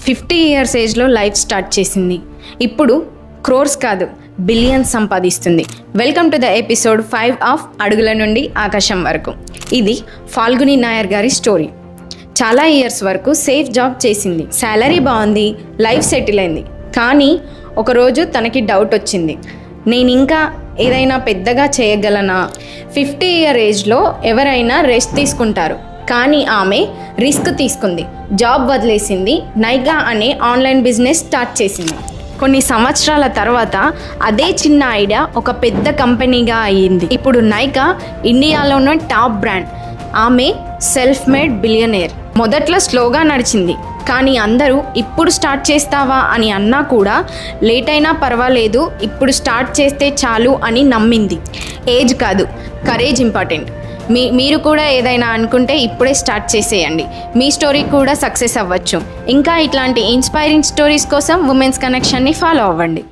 50 years ఏజ్లో life start చేసింది. ఇప్పుడు క్రోర్స్ కాదు బిలియన్స్ సంపాదిస్తుంది. Welcome to the episode 5 of అడుగుల నుండి ఆకాశం వరకు. ఇది ఫాల్గుని నాయర్ గారి స్టోరీ. చాలా ఇయర్స్ వరకు సేఫ్ జాబ్ చేసింది, శాలరీ బాగుంది, లైఫ్ సెటిల్ అయింది. కానీ ఒకరోజు తనకి డౌట్ వచ్చింది, నేను ఇంకా ఏదైనా పెద్దగా చేయగలనా? 50 ఇయర్ ఏజ్లో ఎవరైనా రెస్ట్ తీసుకుంటారు, కానీ ఆమె రిస్క్ తీసుకుంది. జాబ్ వదిలేసింది, నైకా అనే ఆన్లైన్ బిజినెస్ స్టార్ట్ చేసింది. కొన్ని సంవత్సరాల తర్వాత అదే చిన్న ఐడియా ఒక పెద్ద కంపెనీగా అయ్యింది. ఇప్పుడు నైకా ఇండియాలోనే టాప్ బ్రాండ్. ఆమె సెల్ఫ్ మేడ్ బిలియనేర్. మొదట్లో స్లోగా నడిచింది, కానీ అందరూ ఇప్పుడు స్టార్ట్ చేస్తావా అని అన్నా కూడా లేట్ అయినా పర్వాలేదు, ఇప్పుడు స్టార్ట్ చేస్తే చాలు అని నమ్మింది. ఏజ్ కాదు, కరేజ్ ఇంపార్టెంట్. మీరు కూడా ఏదైనా అనుకుంటే ఇప్పుడే స్టార్ట్ చేసేయండి. మీ స్టోరీ కూడా సక్సెస్ అవ్వచ్చు. ఇంకా ఇట్లాంటి ఇన్స్పైరింగ్ స్టోరీస్ కోసం ఉమెన్స్ కనెక్షన్ని ఫాలో అవ్వండి.